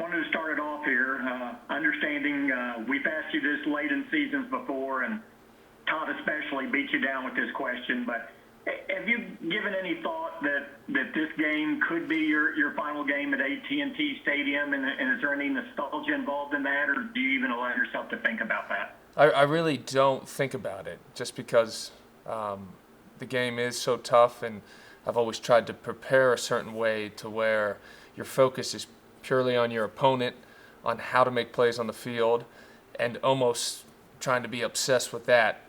wanted to start it off here, understanding we've asked you this late in seasons before, and Todd especially beat you down with this question, but have you given any thought that this game could be your final game at AT&T Stadium, and is there any nostalgia involved in that, or do you even allow yourself to think about that? I really don't think about it, just because the game is so tough, and I've always tried to prepare a certain way to where your focus is purely on your opponent, on how to make plays on the field, and almost trying to be obsessed with that,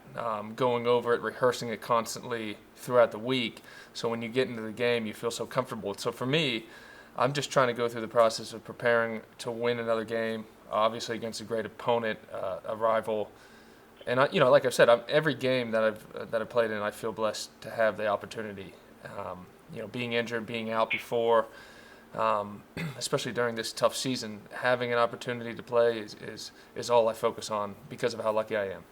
going over it, rehearsing it constantly throughout the week. So when you get into the game, you feel so comfortable. So for me, I'm just trying to go through the process of preparing to win another game, obviously against a great opponent, a rival. And like I said, every game that I've played in, I feel blessed to have the opportunity. Being injured, being out before, especially during this tough season, having an opportunity to play is all I focus on because of how lucky I am.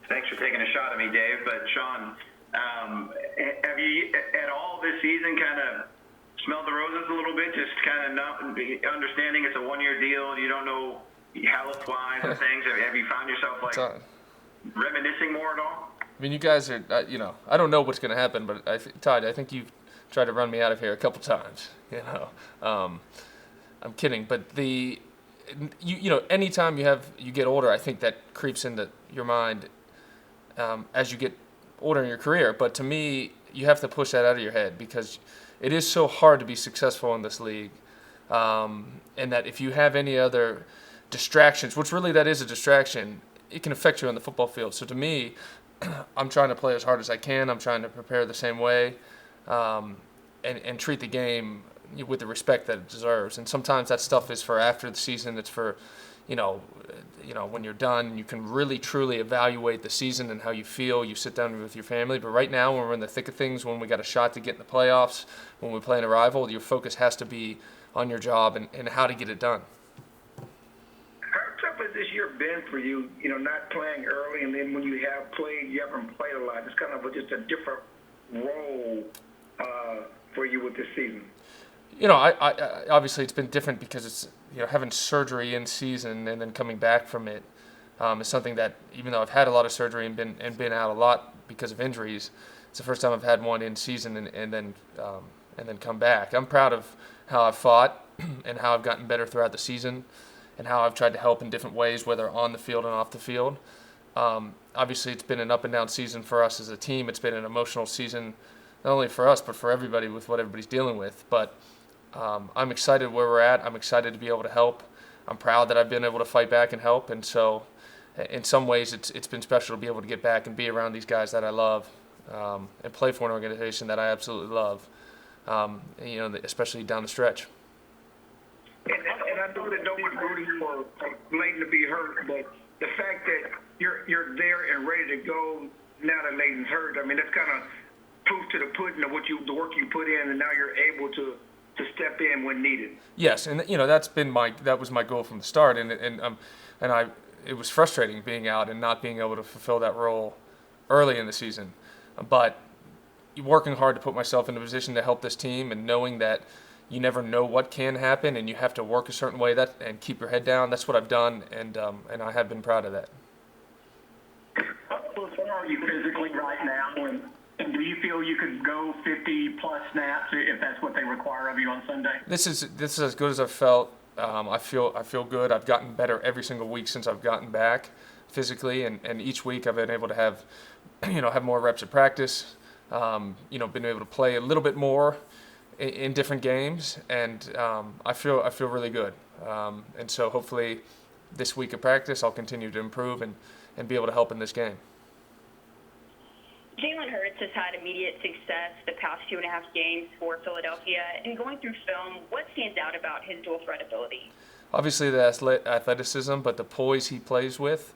Thanks for taking a shot at me, Dave. But Sean, have you at all this season kind of smelled the roses a little bit? Just kind of not understanding it's a one-year deal and you don't know health-wise and things. Have you found yourself reminiscing more at all? I mean, you guys are, I don't know what's going to happen, but Todd, I think you've tried to run me out of here a couple times. I'm kidding, but anytime you get older, I think that creeps into your mind as you get older in your career. But to me, you have to push that out of your head because it is so hard to be successful in this league, and that if you have any other distractions, which really that is a distraction, it can affect you on the football field. So to me, I'm trying to play as hard as I can. I'm trying to prepare the same way, and treat the game with the respect that it deserves. And sometimes that stuff is for after the season. It's for, when you're done, you can really truly evaluate the season and how you feel. You sit down with your family. But right now, when we're in the thick of things, when we got a shot to get in the playoffs, when we play in a rival, your focus has to be on your job and how to get it done. How tough has this year been for you, not playing early, and then when you have played, you haven't played a lot. It's kind of just a different role for you with this season. I obviously it's been different because it's having surgery in season and then coming back from it is something that, even though I've had a lot of surgery and been out a lot because of injuries, it's the first time I've had one in season and then come back. I'm proud of how I've fought and how I've gotten better throughout the season and how I've tried to help in different ways, whether on the field and off the field. Obviously, it's been an up and down season for us as a team. It's been an emotional season, not only for us, but for everybody with what everybody's dealing with. But I'm excited where we're at. I'm excited to be able to help. I'm proud that I've been able to fight back and help. And so in some ways, it's been special to be able to get back and be around these guys that I love and play for an organization that I absolutely love, especially down the stretch. And I know that no one's rooting for Leighton to be hurt, but the fact that you're there and ready to go now that Leighton's hurt, I mean, that's kind of proof to the pudding of the work you put in, and now you're able to step in when needed. Yes, and that was my goal from the start, and it was frustrating being out and not being able to fulfill that role early in the season, but working hard to put myself in a position to help this team and knowing that you never know what can happen and you have to work a certain way and keep your head down. That's what I've done, and I have been proud of that. How close are you physically right now, and do you feel you could go 50-plus snaps if that's what they require of you on Sunday? This is as good as I've felt. I feel good. I've gotten better every single week since I've gotten back physically, and each week I've been able to have more reps at practice. Been able to play a little bit more in different games, and I feel really good. And so hopefully this week of practice I'll continue to improve and be able to help in this game. Jalen Hurts has had immediate success the past 2.5 games for Philadelphia. And going through film, what stands out about his dual threat ability? Obviously the athleticism, but the poise he plays with,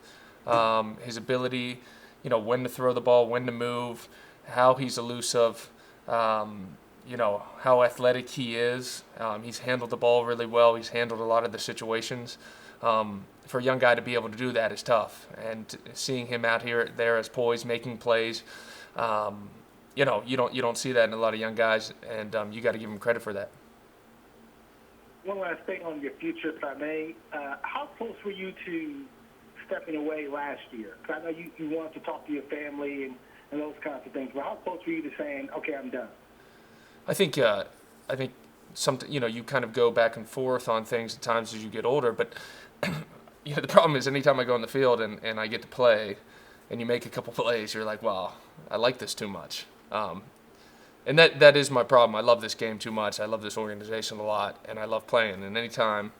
his ability, when to throw the ball, when to move, how he's elusive, how athletic he is. He's handled the ball really well. He's handled a lot of the situations. For a young guy to be able to do that is tough. And seeing him out there as poised, making plays, you don't see that in a lot of young guys, and you got to give him credit for that. one last thing on your future, if I may. How close were you to stepping away last year? Because I know you wanted to talk to your family and those kinds of things. But how close were you to saying, okay, I'm done? I think you kind of go back and forth on things at times as you get older. But the problem is anytime I go on the field and I get to play and you make a couple plays, you're like, wow, I like this too much. And that is my problem. I love this game too much. I love this organization a lot, and I love playing. And anytime,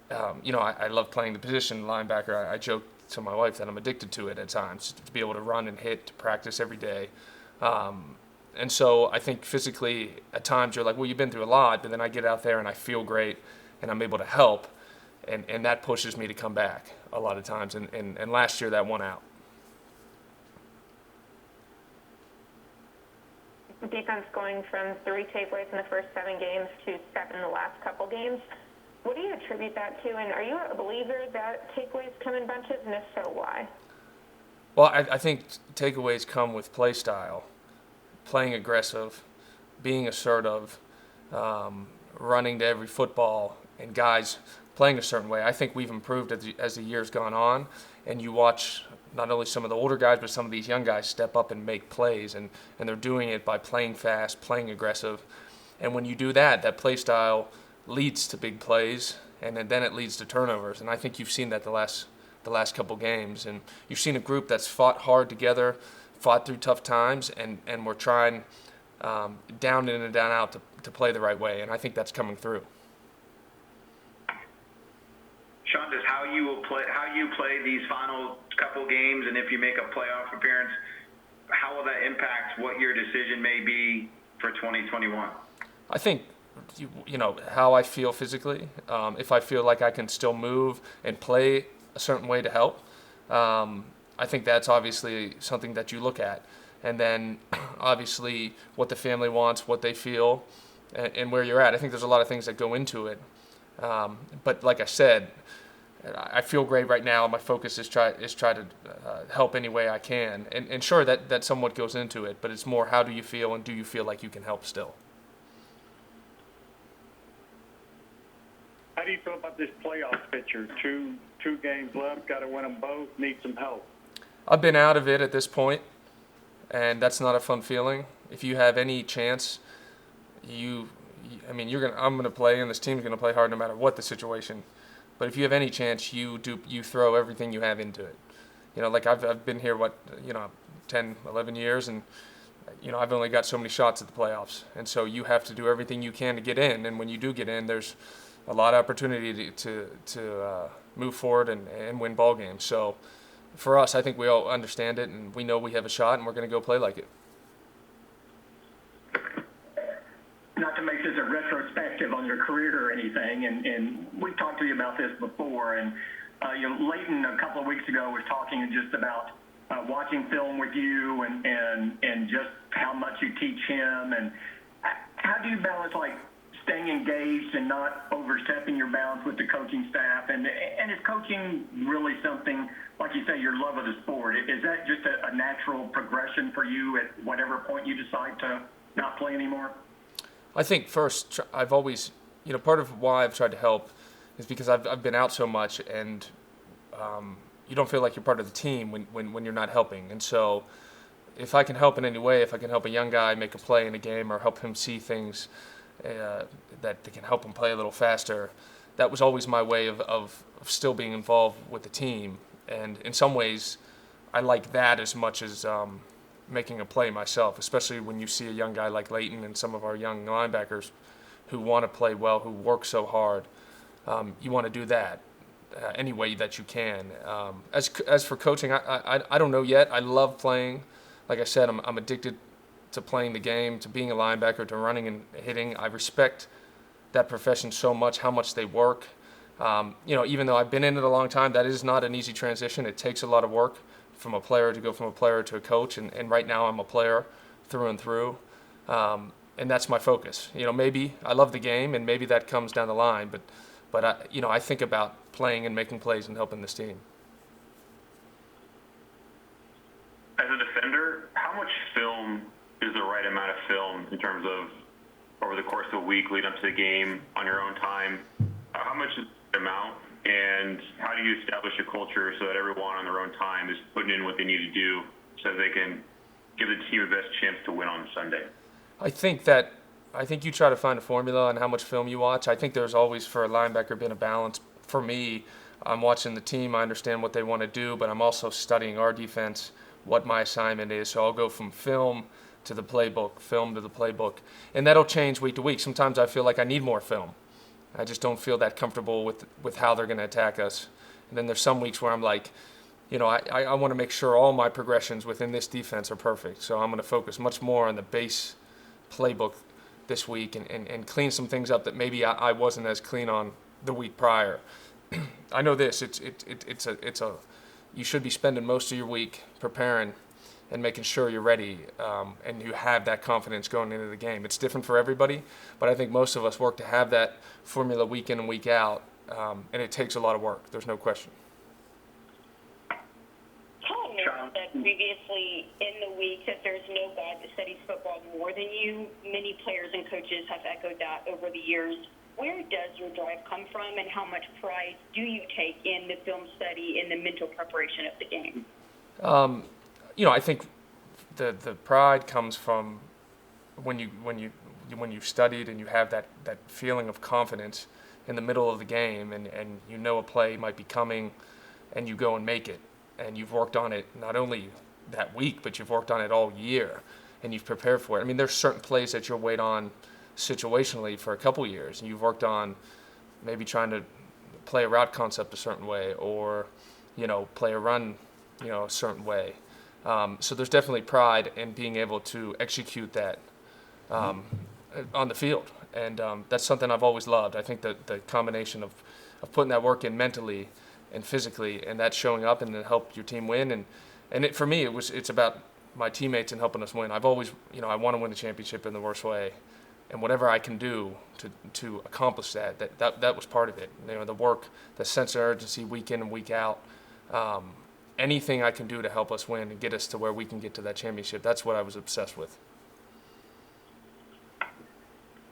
I love playing the position linebacker. I joke to my wife that I'm addicted to it at times, to be able to run and hit, to practice every day. And so I think physically at times you're like, well, you've been through a lot, but then I get out there and I feel great and I'm able to help. And that pushes me to come back a lot of times. And last year that won out. Defense going from 3 takeaways in the first 7 games to 7 in the last couple games. What do you attribute that to? And are you a believer that takeaways come in bunches? And if so, why? Well, I think takeaways come with play style, playing aggressive, being assertive, running to every football, and guys playing a certain way. I think we've improved as the year's gone on, and you watch not only some of the older guys, but some of these young guys step up and make plays, and they're doing it by playing fast, playing aggressive. And when you do that, that play style leads to big plays, and then it leads to turnovers. And I think you've seen that the last couple games. And you've seen a group that's fought hard together, fought through tough times, and we're trying down in and down out to play the right way. And I think that's coming through. Sean, just how you play these final couple games, and if you make a playoff appearance, how will that impact what your decision may be for 2021? I think, how I feel physically. If I feel like I can still move and play a certain way to help, I think that's obviously something that you look at. And then obviously what the family wants, what they feel, and where you're at. I think there's a lot of things that go into it. But like I said, I feel great right now. My focus is try to help any way I can. And sure, that somewhat goes into it, but it's more how do you feel, and do you feel like you can help still? How do you feel about this playoff picture? Two games left, got to win them both, need some help. I've been out of it at this point, and that's not a fun feeling. If you have any chance, I'm going to play, and this team's going to play hard no matter what the situation. But if you have any chance, you throw everything you have into it. Like I've been here 10, 11 years, and I've only got so many shots at the playoffs, and so you have to do everything you can to get in. And when you do get in, there's a lot of opportunity to move forward and win ball games. So for us, I think we all understand it, and we know we have a shot, and we're going to go play like it. Not to make this a retrospective on your career or anything, and we've talked to you about this before, and Leighton a couple of weeks ago was talking just about watching film with you and just how much you teach him, and how do you balance staying engaged and not overstepping your bounds with the coaching staff, and is coaching really something, like you say, your love of the sport? Is that just a natural progression for you at whatever point you decide to not play anymore? I think first, I've always, part of why I've tried to help is because I've been out so much, and you don't feel like you're part of the team when you're not helping. And so if I can help in any way, if I can help a young guy make a play in a game or help him see things that can help him play a little faster, that was always my way of still being involved with the team. And in some ways, I like that as much as making a play myself, especially when you see a young guy like Leighton and some of our young linebackers who want to play well, who work so hard. You want to do that any way that you can. As for coaching, I don't know yet. I love playing. Like I said, I'm addicted to playing the game, to being a linebacker, to running and hitting. I respect that profession so much, how much they work. Even though I've been in it a long time, that is not an easy transition. It takes a lot of work from a player to go from a player to a coach, and right now I'm a player through and through, and that's my focus. Maybe I love the game, and maybe that comes down the line, but I think about playing and making plays and helping this team. As a defender, how much film is the right amount of film in terms of over the course of a week leading up to the game on your own time. How much is the amount, and how do you establish a culture so that everyone on their own time is putting in what they need to do so they can give the team the best chance to win on Sunday? I think you try to find a formula on how much film you watch. I think there's always, for a linebacker, been a balance. For me, I'm watching the team. I understand what they want to do, but I'm also studying our defense, what my assignment is. So I'll go from film to the playbook, and that'll change week to week. Sometimes I feel like I need more film. I just don't feel that comfortable with how they're going to attack us. And then there's some weeks where I'm like, I want to make sure all my progressions within this defense are perfect. So I'm going to focus much more on the base playbook this week and clean some things up that maybe I wasn't as clean on the week prior. I know this. You should be spending most of your week preparing and making sure you're ready and you have that confidence going into the game. It's different for everybody, but I think most of us work to have that formula week in and week out, and it takes a lot of work. There's no question. Tom noted that previously in the week that there's no guy that studies football more than you. Many players and coaches have echoed that over the years. Where does your drive come from, and how much pride do you take in the film study and the mental preparation of the game? I think the pride comes from when you studied and you have that feeling of confidence in the middle of the game, and you know a play might be coming, and you go and make it, and you've worked on it not only that week, but you've worked on it all year, and you've prepared for it. I mean, there's certain plays that you'll wait on situationally for a couple years, and you've worked on maybe trying to play a route concept a certain way, or play a run a certain way. So there's definitely pride in being able to execute that on the field, and that's something I've always loved. I think that the combination of putting that work in mentally and physically, and that showing up and then help your team win, and for me it's about my teammates and helping us win. I've always I want to win the championship in the worst way. And whatever I can do to accomplish that was part of it. The work, the sense of urgency week in and week out, anything I can do to help us win and get us to where we can get to that championship, that's what I was obsessed with.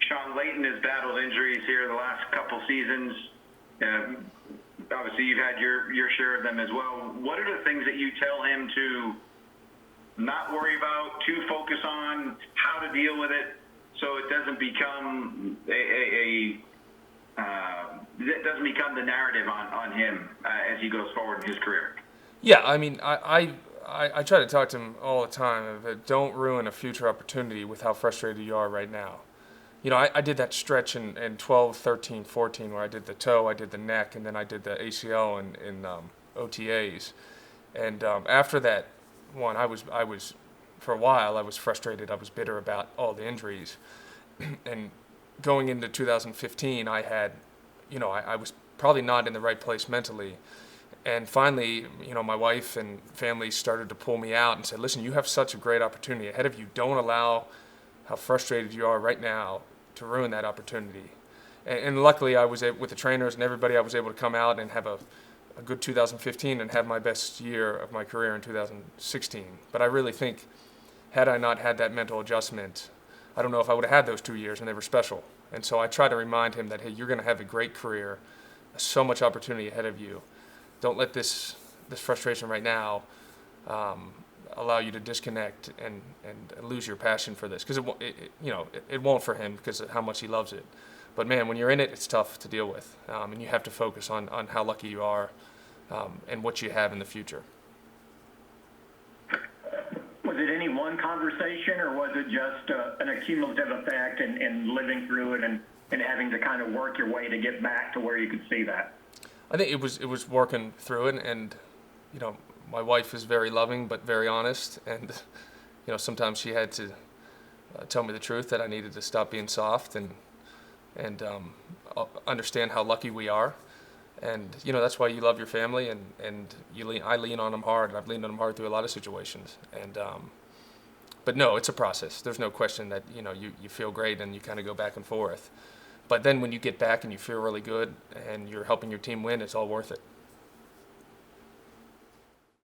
Sean, Leighton has battled injuries here the last couple seasons. Obviously, you've had your share of them as well. What are the things that you tell him to not worry about, to focus on, how to deal with it, so it doesn't become it doesn't become the narrative on him as he goes forward in his career? Yeah, I mean, I try to talk to him all the time of don't ruin a future opportunity with how frustrated you are right now. I did that stretch in 12, 13, 14 where I did the toe, I did the neck, and then I did the ACL in OTAs. And after that one, I was for a while, I was frustrated. I was bitter about all the injuries. And going into 2015, I had, I was probably not in the right place mentally. And finally, my wife and family started to pull me out and said, listen, you have such a great opportunity ahead of you. Don't allow how frustrated you are right now to ruin that opportunity. And luckily, I was with the trainers and everybody, I was able to come out and have a good 2015 and have my best year of my career in 2016. But I really think, had I not had that mental adjustment, I don't know if I would have had those 2 years, and they were special. And so I try to remind him that, hey, you're going to have a great career, so much opportunity ahead of you. Don't let this frustration right now allow you to disconnect and lose your passion for this, because it won't for him because of how much he loves it. But man, when you're in it, it's tough to deal with, and you have to focus on how lucky you are and what you have in the future. Was it any one conversation, or was it just an accumulative effect and living through it and having to kind of work your way to get back to where you could see that? I think it was working through it, and my wife is very loving but very honest, and sometimes she had to tell me the truth that I needed to stop being soft and understand how lucky we are. And that's why you love your family, and I lean on them hard. I've leaned on them hard through a lot of situations, and but no, it's a process. There's no question that you feel great and you kind of go back and forth, but then when you get back and you feel really good and you're helping your team win, it's all worth it.